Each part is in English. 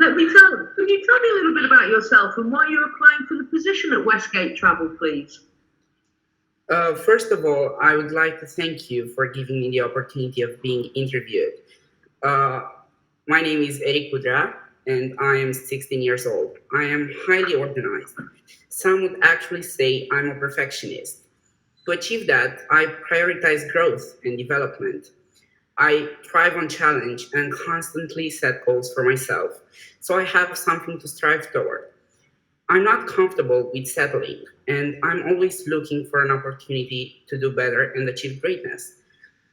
Can you tell me a little bit about yourself and why you're applying for the position at Westgate Travel, please? First of all, I would like to thank you for giving me the opportunity of being interviewed. My name is Udrea, and I am 16 years old. I am highly organized. Some would actually say I'm a perfectionist. To achieve that, I prioritize growth and development. I thrive on challenge and constantly set goals for myself, so I have something to strive toward. I'm not comfortable with settling, and I'm always looking for an opportunity to do better and achieve greatness.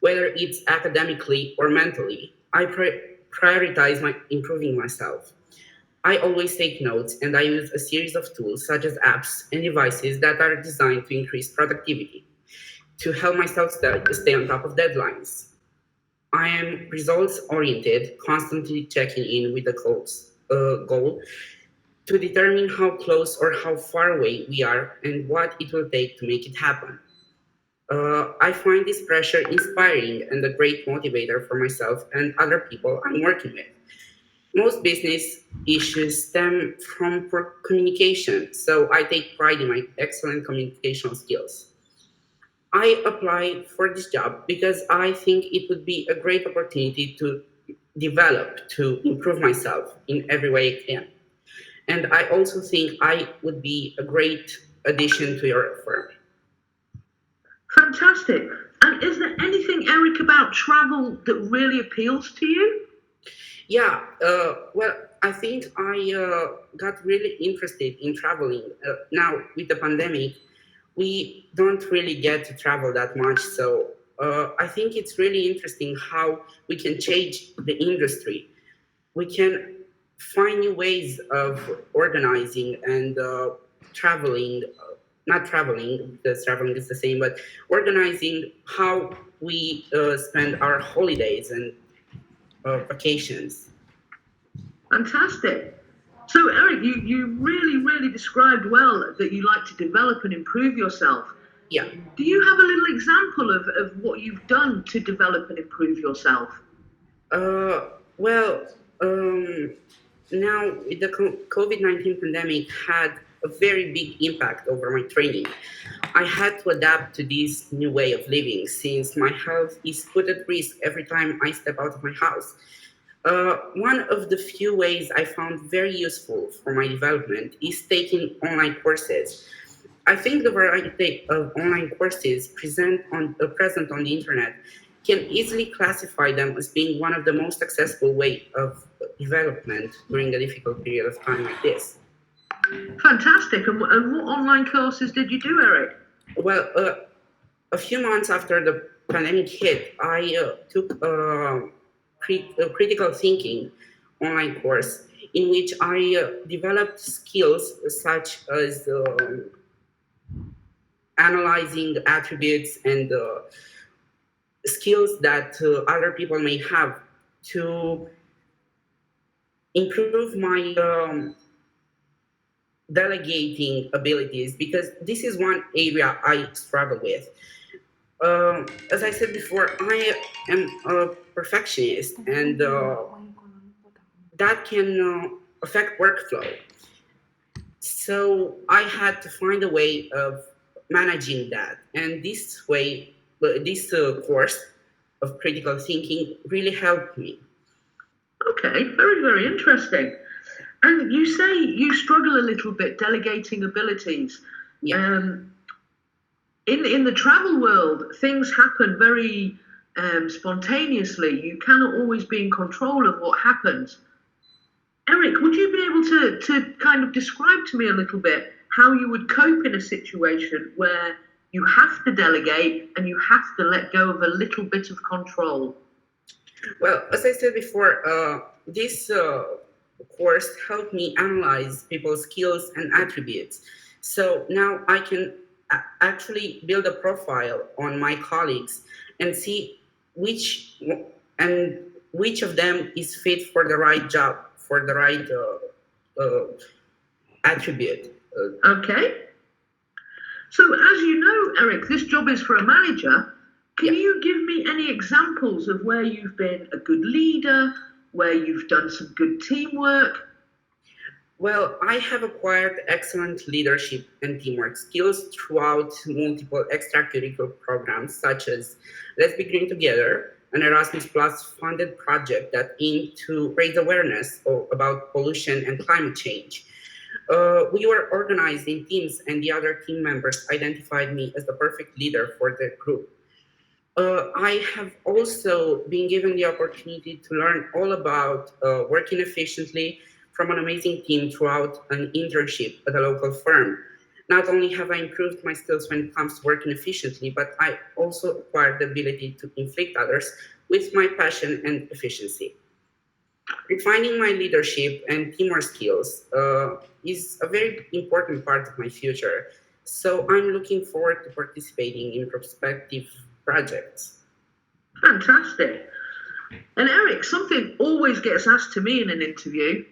Whether it's academically or mentally, I prioritize improving myself. I always take notes and I use a series of tools such as apps and devices that are designed to increase productivity, to help myself stay on top of deadlines. I am results oriented, constantly checking in with the goal to determine how close or how far away we are and what it will take to make it happen. I find this pressure inspiring and a great motivator for myself and other people I'm working with. Most business issues stem from poor communication, so I take pride in my excellent communication skills. I applied for this job because I think it would be a great opportunity to develop, to improve myself in every way I can. And I also think I would be a great addition to your firm. Fantastic. And is there anything, Eric, about travel that really appeals to you? Yeah, well, I think I got really interested in traveling. Now, with the pandemic, we don't really get to travel that much. So I think it's really interesting how we can change the industry. We can find new ways of organizing and traveling, not traveling, because traveling is the same, but organizing how we spend our holidays and vacations. Fantastic. So, Eric, you really described well that you like to develop and improve yourself. Yeah. Do you have a little example of what you've done to develop and improve yourself? Well, now the COVID-19 pandemic had a very big impact over my training. I had to adapt to this new way of living since my health is put at risk every time I step out of my house. One of the few ways I found very useful for my development is taking online courses. I think the variety of online courses present on the internet can easily classify them as being one of the most accessible way of development during a difficult period of time like this. Fantastic. And what online courses did you do, Eric? Well, a few months after the pandemic hit, I took a critical thinking online course in which I developed skills such as analyzing attributes and skills that other people may have to improve my delegating abilities, because this is one area I struggle with. As I said before, I am a perfectionist, and that can affect workflow. So I had to find a way of managing that, and this course of critical thinking really helped me. Okay, very interesting. And you say you struggle a little bit delegating abilities. Yeah. In the travel world, things happen very spontaneously. You cannot always be in control of what happens. Eric, would you be able to kind of describe to me a little bit how you would cope in a situation where you have to delegate and you have to let go of a little bit of control? Well, as I said before, this course helped me analyze people's skills and attributes. So now I can actually build a profile on my colleagues and see which of them is fit for the right job, for the right attribute. Okay. So as you know, Eric, this job is for a manager. Can you give me any examples of where you've been a good leader, where you've done some good teamwork? Well, I have acquired excellent leadership and teamwork skills throughout multiple extracurricular programs, such as Let's Be Green Together, an Erasmus Plus funded project that aimed to raise awareness about pollution and climate change. We were organized in teams, and the other team members identified me as the perfect leader for the group. I have also been given the opportunity to learn all about working efficiently from an amazing team throughout an internship at a local firm. Not only have I improved my skills when it comes to working efficiently, but I also acquired the ability to inflict others with my passion and efficiency. Refining my leadership and teamwork skills is a very important part of my future. So I'm looking forward to participating in prospective projects. Fantastic. And Eric, something always gets asked to me in an interview.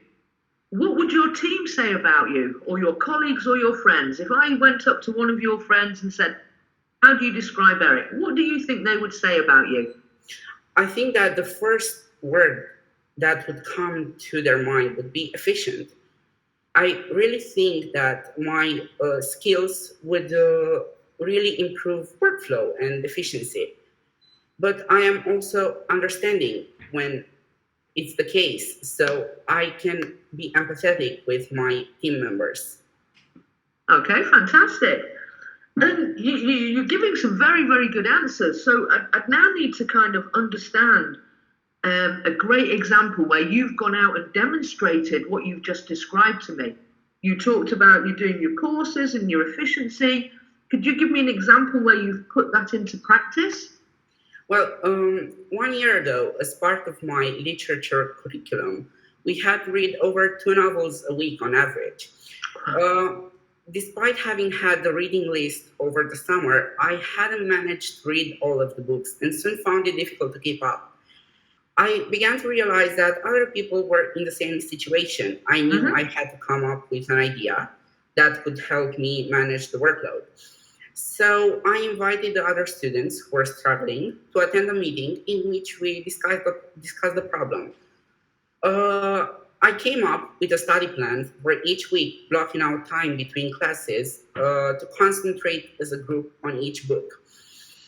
What would your team say about you, or your colleagues or your friends? If I went up to one of your friends and said, how do you describe Eric? What do you think they would say about you? I think that the first word that would come to their mind would be efficient. I really think that my skills would really improve workflow and efficiency. But I am also understanding when it's the case, so I can be empathetic with my team members. Okay, fantastic. And you're giving some very, very good answers. So I now need to kind of understand a great example where you've gone out and demonstrated what you've just described to me. You talked about you doing your courses and your efficiency. Could you give me an example where you've put that into practice? Well, 1 year ago, as part of my literature curriculum, we had to read over 2 novels a week on average. Despite having had the reading list over the summer, I hadn't managed to read all of the books and soon found it difficult to keep up. I began to realize that other people were in the same situation. I knew I had to come up with an idea that could help me manage the workload. So I invited the other students who were struggling to attend a meeting in which we discussed the problem. I came up with a study plan for each week, blocking out time between classes to concentrate as a group on each book.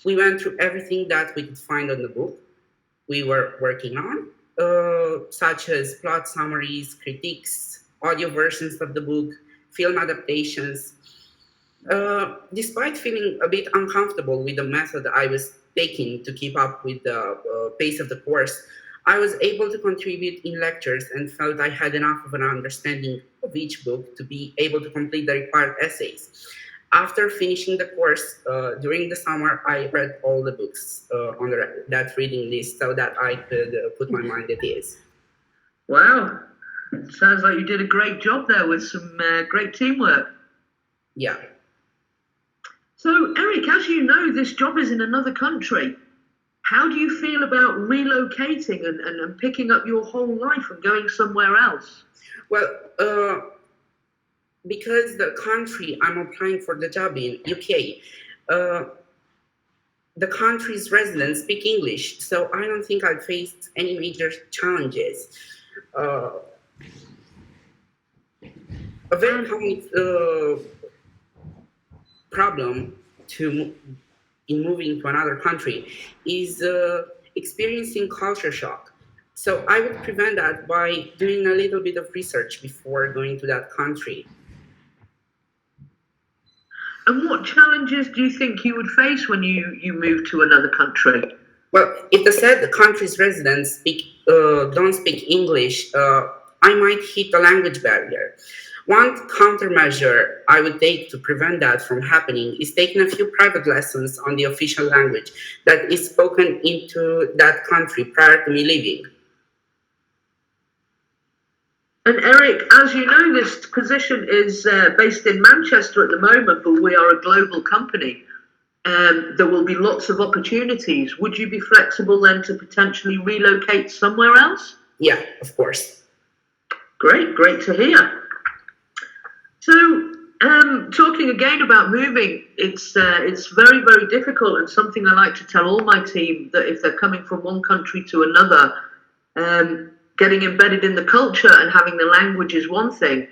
We went through everything that we could find on the book we were working on, such as plot summaries, critiques, audio versions of the book, film adaptations. Despite feeling a bit uncomfortable with the method I was taking to keep up with the pace of the course, I was able to contribute in lectures and felt I had enough of an understanding of each book to be able to complete the required essays. After finishing the course during the summer, I read all the books on that reading list so that I could put my mind at ease. Wow. Sounds like you did a great job there with some great teamwork. Yeah. So, Eric, as you know, this job is in another country. How do you feel about relocating and picking up your whole life and going somewhere else? Well, because the country I'm applying for the job in, UK, the country's residents speak English, so I don't think I've faced any major challenges. A very common problem in moving to another country is experiencing culture shock. So I would prevent that by doing a little bit of research before going to that country. And what challenges do you think you would face when you move to another country? Well, if the said country's residents don't speak English, I might hit the language barrier. One countermeasure I would take to prevent that from happening is taking a few private lessons on the official language that is spoken into that country prior to me leaving. And Eric, as you know, this position is based in Manchester at the moment, but we are a global company. There will be lots of opportunities. Would you be flexible then to potentially relocate somewhere else? Yeah, of course. Great to hear. So, talking again about moving, it's very, very difficult, and something I like to tell all my team, that if they're coming from one country to another, getting embedded in the culture and having the language is one thing,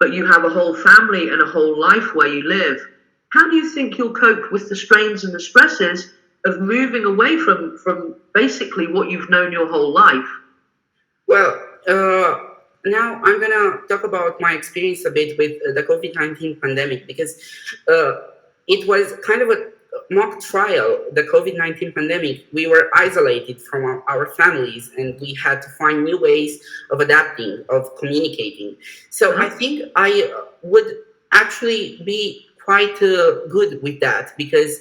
but you have a whole family and a whole life where you live. How do you think you'll cope with the strains and the stresses of moving away from basically what you've known your whole life? Well, now I'm gonna talk about my experience a bit with the COVID-19 pandemic, because it was kind of a mock trial. The COVID-19 pandemic, we were isolated from our families, and we had to find new ways of adapting, of communicating. So I think I would actually be quite good with that, because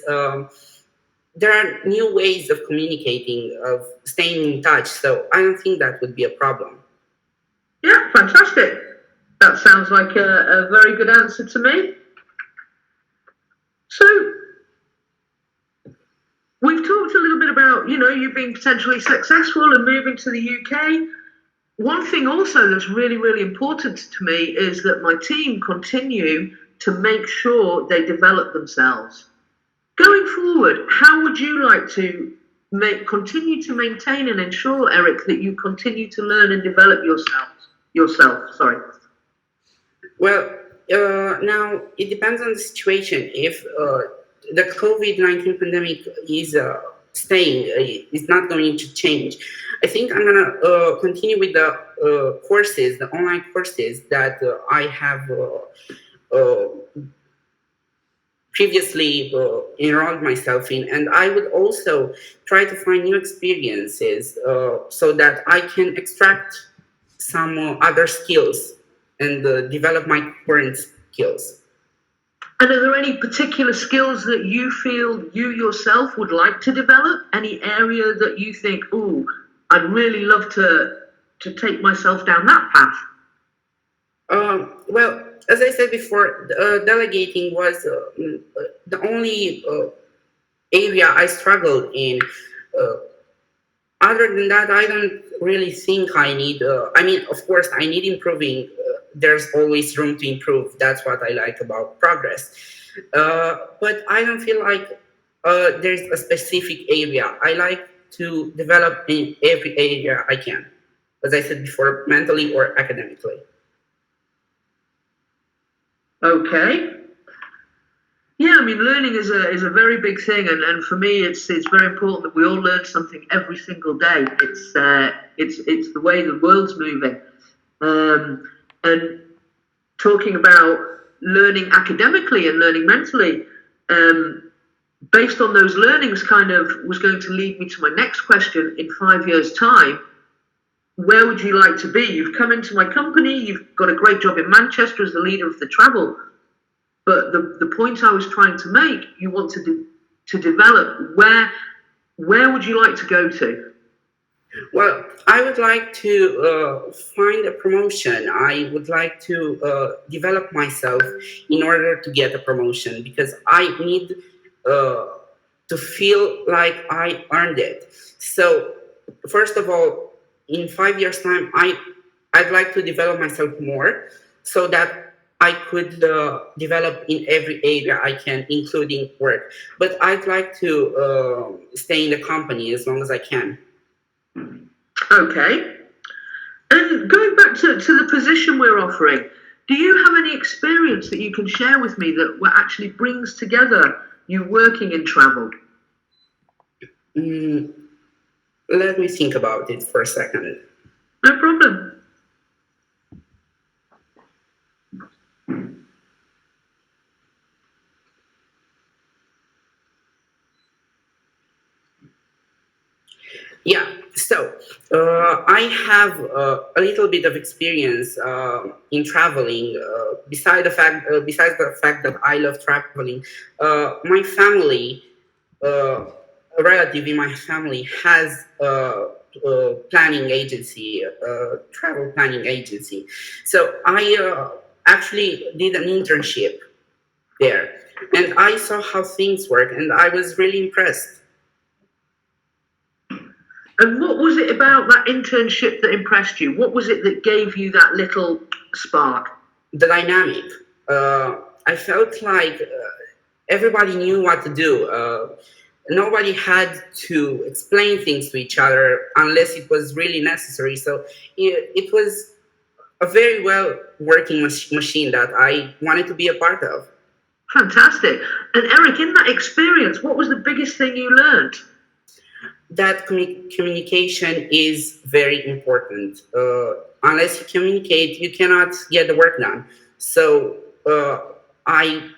there are new ways of communicating, of staying in touch. So I don't think that would be a problem. Yeah, fantastic. That sounds like a very good answer to me. So we've talked a little bit about, you being potentially successful and moving to the UK. One thing also that's really, really important to me is that my team continue to make sure they develop themselves. Going forward, how would you like to continue to maintain and ensure, Eric, that you continue to learn and develop yourself? Well, now it depends on the situation. If the COVID-19 pandemic is staying, is not going to change, I think I'm gonna continue with the courses, the online courses that I have previously enrolled myself in, and I would also try to find new experiences so that I can extract some other skills and develop my current skills. And are there any particular skills that you feel you yourself would like to develop? Any area that you think, ooh, I'd really love to take myself down that path? Well, as I said before, delegating was the only area I struggled in. Other than that, I don't really think I need, of course, I need improving. There's always room to improve. That's what I like about progress. But I don't feel like there's a specific area. I like to develop in every area I can, as I said before, mentally or academically. Okay. Yeah, learning is a very big thing, and for me, it's very important that we all learn something every single day. It's the way the world's moving, and talking about learning academically and learning mentally, based on those learnings, kind of was going to lead me to my next question. In 5 years' time, where would you like to be? You've come into my company. You've got a great job in Manchester as the leader of the travel. But the point I was trying to make, you want to develop. Where would you like to go to? Well, I would like to find a promotion. I would like to develop myself in order to get a promotion, because I need to feel like I earned it. So, first of all, in 5 years' time, I'd like to develop myself more so that I could develop in every area I can, including work. But I'd like to stay in the company as long as I can. Okay. And going back to the position we're offering, do you have any experience that you can share with me that actually brings together you working in travel? Let me think about it for a second. No problem. Yeah, so I have a little bit of experience in traveling. Besides the fact that I love traveling, my family, a relative in my family, has a planning agency, a travel planning agency. So I actually did an internship there, and I saw how things work, and I was really impressed. And what was it about that internship that impressed you? What was it that gave you that little spark? The dynamic. I felt like everybody knew what to do. Nobody had to explain things to each other unless it was really necessary. So it was a very well working machine that I wanted to be a part of. Fantastic. And Eric, in that experience, what was the biggest thing you learned? That communication is very important. Unless you communicate, you cannot get the work done. So I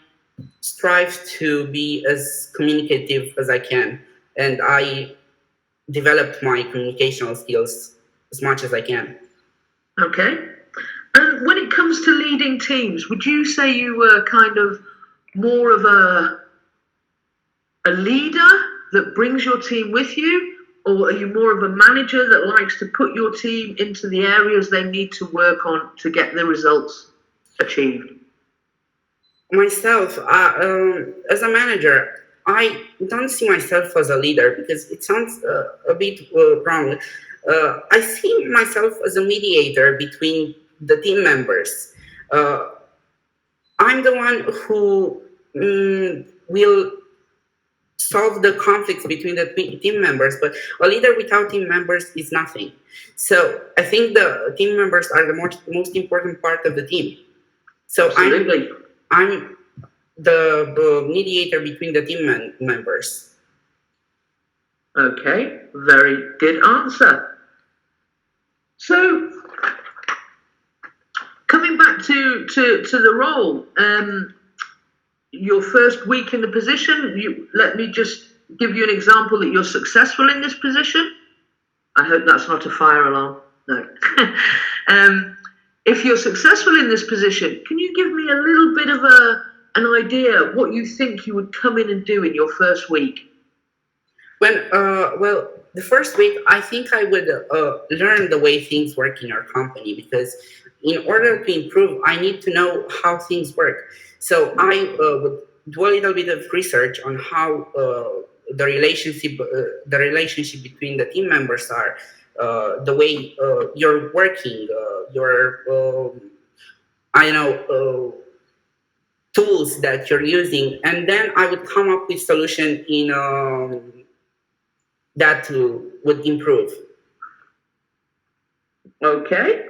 strive to be as communicative as I can, and I developed my communicational skills as much as I can. Okay. And when it comes to leading teams, would you say you were kind of more of a leader that brings your team with you, or are you more of a manager that likes to put your team into the areas they need to work on to get the results achieved? Myself, as a manager, I don't see myself as a leader because it sounds a bit wrong. I see myself as a mediator between the team members. I'm the one who will solve the conflicts between the team members, but a leader without team members is nothing. So I think the team members are the most important part of the team. So Absolutely. I'm the mediator between the team members. Okay, very good answer. So, coming back to the role, your first week in the position, let me just give you an example that you're successful in this position. I hope that's not a fire alarm. No. If you're successful in this position, can you give me a little bit of an idea of what you think you would come in and do in your first week? Well, the first week, I think I would learn the way things work in our company, because in order to improve, I need to know how things work. So I would do a little bit of research on how the relationship between the team members are, the way you're working, tools that you're using, and then I would come up with solution in that would improve. Okay.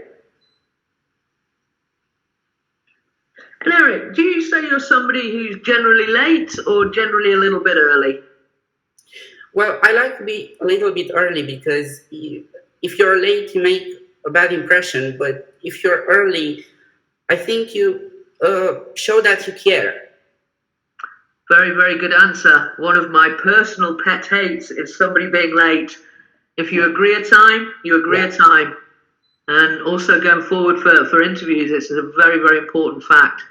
And Eric, do you say you're somebody who's generally late or generally a little bit early? Well, I like to be a little bit early because if you're late, you make a bad impression. But if you're early, I think you show that you care. Very, very good answer. One of my personal pet hates is somebody being late. If you agree a time, you agree a time. And also going forward for interviews, it's a very, very important fact.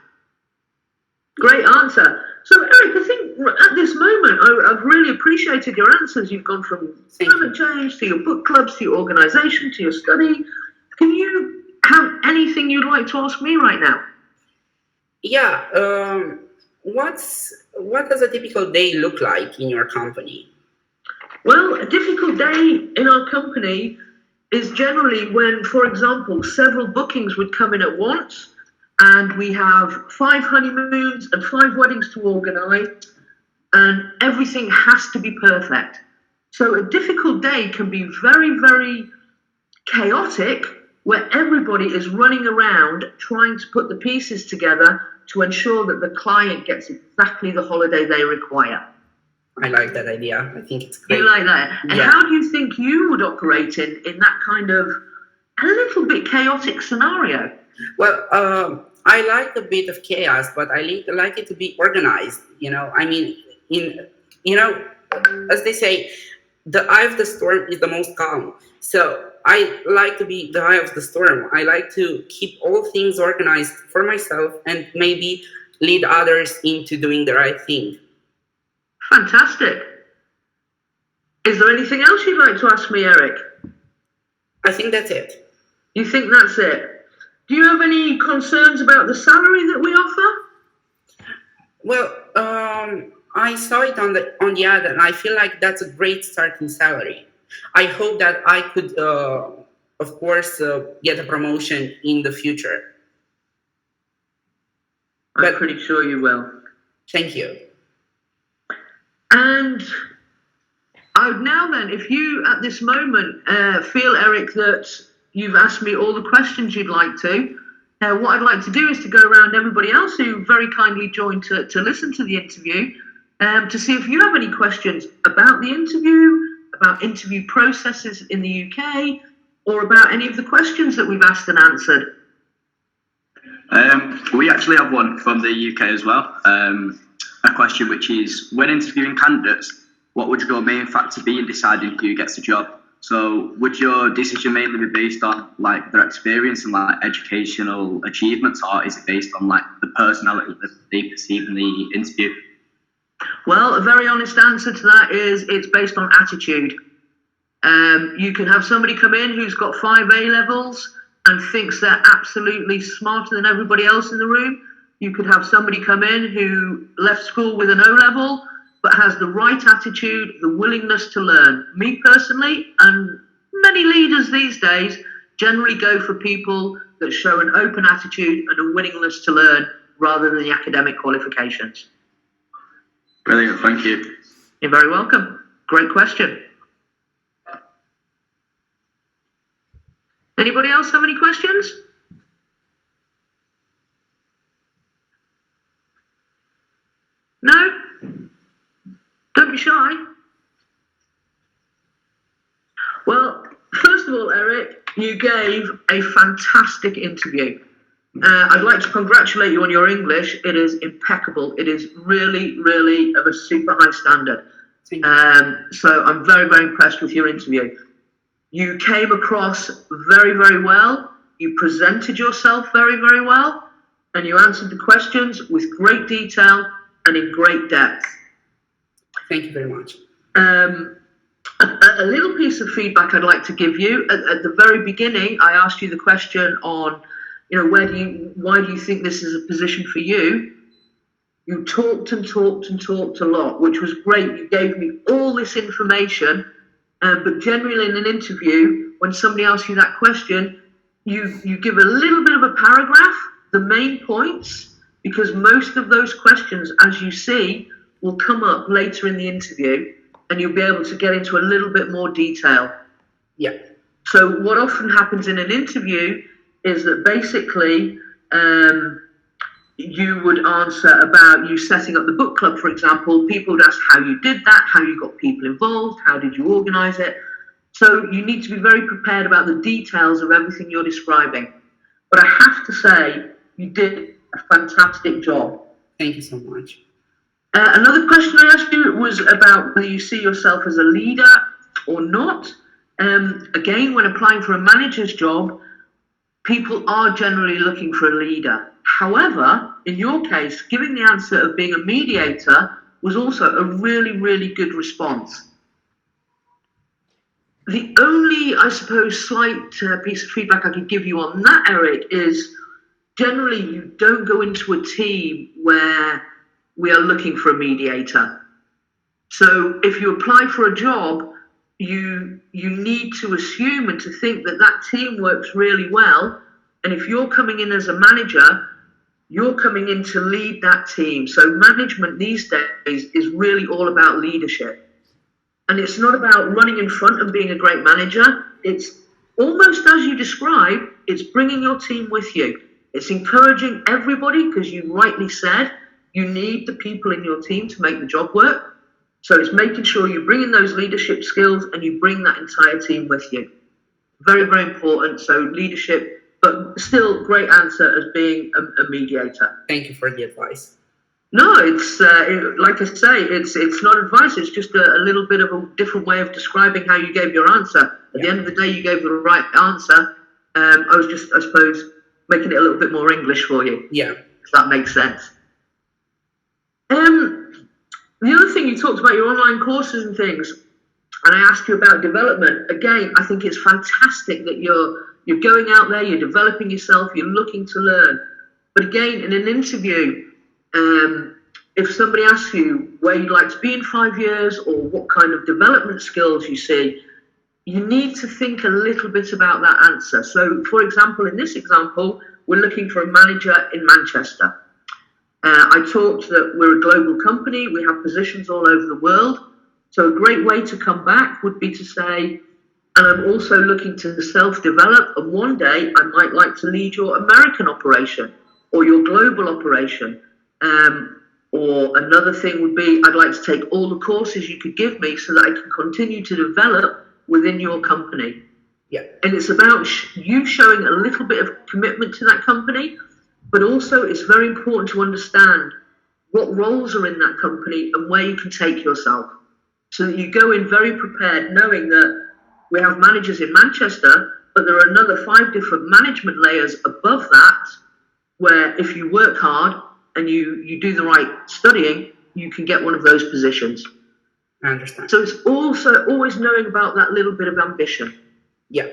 Great answer. So, Eric, I think at this moment, I've really appreciated your answers. You've gone from climate change to your book clubs, to your organisation, to your study. Can you have anything you'd like to ask me right now? Yeah. What does a typical day look like in your company? Well, a difficult day in our company is generally when, for example, several bookings would come in at once, and we have 5 honeymoons and 5 weddings to organise, and everything has to be perfect. So a difficult day can be very, very chaotic, where everybody is running around trying to put the pieces together to ensure that the client gets exactly the holiday they require. I like that idea. I think it's great. You like that? And how do you think you would operate in that kind of a little bit chaotic scenario? Well, I like a bit of chaos, but I like it to be organized. I mean, as they say, the eye of the storm is the most calm. So I like to be the eye of the storm. I like to keep all things organized for myself and maybe lead others into doing the right thing. Fantastic. Is there anything else you'd like to ask me, Eric? I think that's it. You think that's it? Do you have any concerns about the salary that we offer? Well, I saw it on the ad, and I feel like that's a great starting salary. I hope that I could, of course, get a promotion in the future. I'm pretty sure you will. Thank you. And I would now then, if you at this moment feel, Eric, that you've asked me all the questions you'd like to. What I'd like to do is to go around everybody else who very kindly joined to listen to the interview, to see if you have any questions about the interview, about interview processes in the UK, or about any of the questions that we've asked and answered. We actually have one from the UK as well. A question which is, when interviewing candidates, what would your main factor be in deciding who gets the job? So would your decision mainly be based on like their experience and like educational achievements, or is it based on like the personality that they perceive in the interview? Well, a very honest answer to that is it's based on attitude. You can have somebody come in who's got 5 A-levels and thinks they're absolutely smarter than everybody else in the room. You could have somebody come in who left school with an O-level but has the right attitude, the willingness to learn. Me personally, and many leaders these days, generally go for people that show an open attitude and a willingness to learn rather than the academic qualifications. Brilliant, thank you. You're very welcome. Great question. Anybody else have any questions? No? Don't be shy. Well, first of all, Eric, you gave a fantastic interview. I'd like to congratulate you on your English. It is impeccable. It is really, really of a super high standard. So I'm very, very impressed with your interview. You came across very, very well. You presented yourself very, very well. And you answered the questions with great detail and in great depth. Thank you very much. A little piece of feedback I'd like to give you. At the very beginning, I asked you the question on, why do you think this is a position for you? You talked and talked and talked a lot, which was great. You gave me all this information, but generally in an interview, when somebody asks you that question, you give a little bit of a paragraph, the main points, because most of those questions, as you see, will come up later in the interview, and you'll be able to get into a little bit more detail. Yeah. So what often happens in an interview is that basically you would answer about you setting up the book club, for example. People would ask how you did that, how you got people involved, how did you organise it. So you need to be very prepared about the details of everything you're describing. But I have to say, you did a fantastic job. Thank you so much. Another question I asked you was about whether you see yourself as a leader or not. Again, when applying for a manager's job, people are generally looking for a leader. However, in your case, giving the answer of being a mediator was also a really, really good response. The only, I suppose, slight piece of feedback I could give you on that, Eric, is generally you don't go into a team where we are looking for a mediator. So if you apply for a job, you need to assume and to think that that team works really well. And if you're coming in as a manager, you're coming in to lead that team. So management these days is really all about leadership. And it's not about running in front and being a great manager. It's almost as you describe, it's bringing your team with you. It's encouraging everybody, because you rightly said, you need the people in your team to make the job work. So it's making sure you bring in those leadership skills and you bring that entire team with you. Very, very important. So leadership, but still great answer as being a mediator. Thank you for the advice. No, it's like I say, it's not advice. It's just a little bit of a different way of describing how you gave your answer. At the end of the day, you gave the right answer. I was just, I suppose, making it a little bit more English for you. Yeah. If that makes sense. The other thing, you talked about your online courses and things, and I asked you about development. Again, I think it's fantastic that you're going out there, you're developing yourself, you're looking to learn. But again, in an interview, if somebody asks you where you'd like to be in 5 years or what kind of development skills you see, you need to think a little bit about that answer. So, for example, in this example, we're looking for a manager in Manchester. I talked that we're a global company, we have positions all over the world. So a great way to come back would be to say, And I'm also looking to self-develop, and one day I might like to lead your American operation or your global operation. Or another thing would be, I'd like to take all the courses you could give me so that I can continue to develop within your company. Yeah. And it's about you showing a little bit of commitment to that company, but also it's very important to understand what roles are in that company and where you can take yourself. So that you go in very prepared, knowing that we have managers in Manchester, but there are another 5 different management layers above that, where if you work hard and you do the right studying, you can get one of those positions. I understand. So it's also always knowing about that little bit of ambition. Yeah.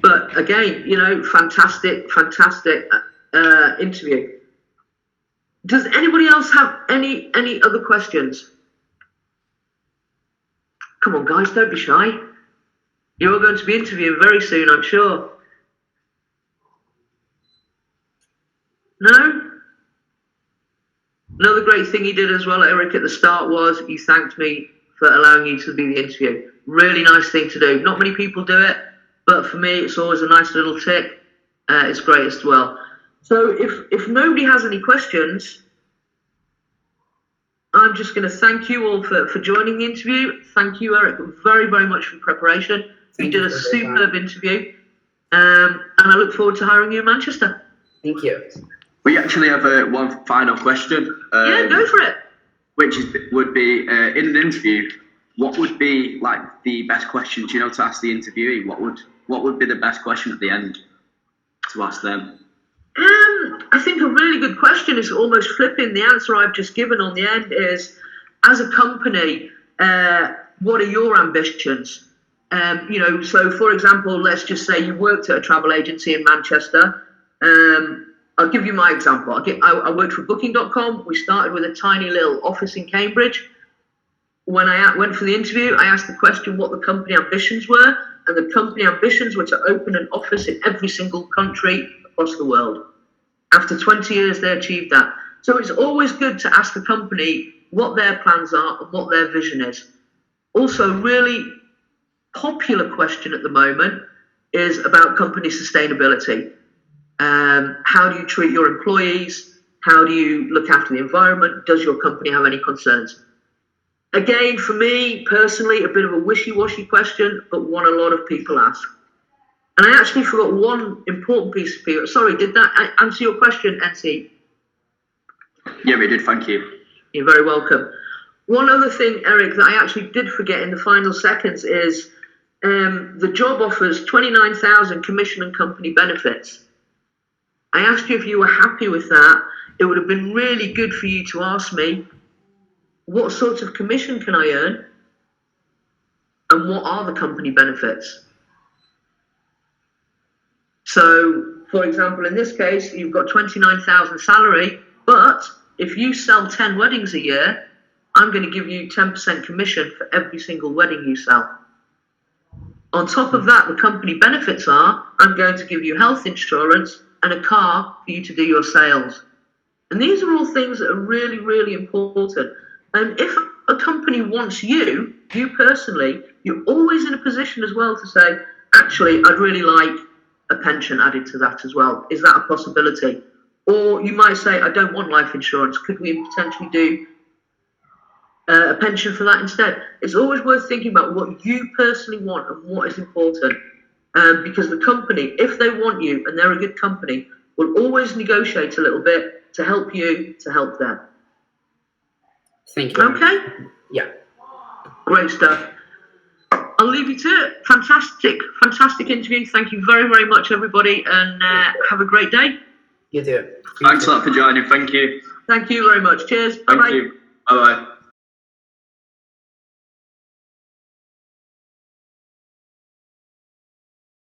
But again, you know, fantastic interview. Does anybody else have any other questions? Come on, guys, don't be shy. You're all going to be interviewing very soon, I'm sure. No? Another great thing he did as well, Eric, at the start was he thanked me for allowing you to be the interview. Really nice thing to do. Not many people do it, but for me, it's always a nice little tick. It's great as well. So if nobody has any questions, I'm just going to thank you all for joining the interview. Thank you, Eric, very, very much for preparation. You did a superb interview. And I look forward to hiring you in Manchester. Thank you. We actually have one final question. Yeah, go for it. Which would be, in an interview, what would be like the best questions, you know, to ask the interviewee? What would be the best question at the end to ask them? I think a really good question is almost flipping the answer I've just given on the end is, as a company, what are your ambitions? You know, so for example, let's just say you worked at a travel agency in Manchester. I'll give you my example. I worked for Booking.com. We started with a tiny little office in Cambridge. When I went for the interview, I asked the question what the company ambitions were, and the company ambitions were to open an office in every single country across the world. After 20 years, they achieved that. So it's always good to ask the company what their plans are and what their vision is. Also, really popular question at the moment is about company sustainability. How do you treat your employees? How do you look after the environment? Does your company have any concerns? Again, for me personally, a bit of a wishy-washy question, but one a lot of people ask. And I actually forgot one important piece of paper. Sorry, did that answer your question, NC? Yeah, we did. Thank you. You're very welcome. One other thing, Eric, that I actually did forget in the final seconds is the job offers 29,000 commission and company benefits. I asked you if you were happy with that. It would have been really good for you to ask me, what sort of commission can I earn? And what are the company benefits? So, for example, in this case, you've got 29,000 salary, but if you sell 10 weddings a year, I'm going to give you 10% commission for every single wedding you sell. On top of that, the company benefits are, I'm going to give you health insurance and a car for you to do your sales. And these are all things that are really, really important. And if a company wants you personally, you're always in a position as well to say, actually, I'd really like a pension added to that as well. Is that a possibility? Or you might say, I don't want life insurance. Could we potentially do a pension for that instead? It's always worth thinking about what you personally want and what is important. Because the company, if they want you and they're a good company, will always negotiate a little bit to help you, to help them. Thank you. Okay? Yeah. Great stuff. I'll leave you to it. Fantastic interview. Thank you very, very much, everybody, and have a great day. You too. Thanks a lot for joining. Thank you. Thank you very much. Cheers. Thank Bye-bye. you. Bye-bye.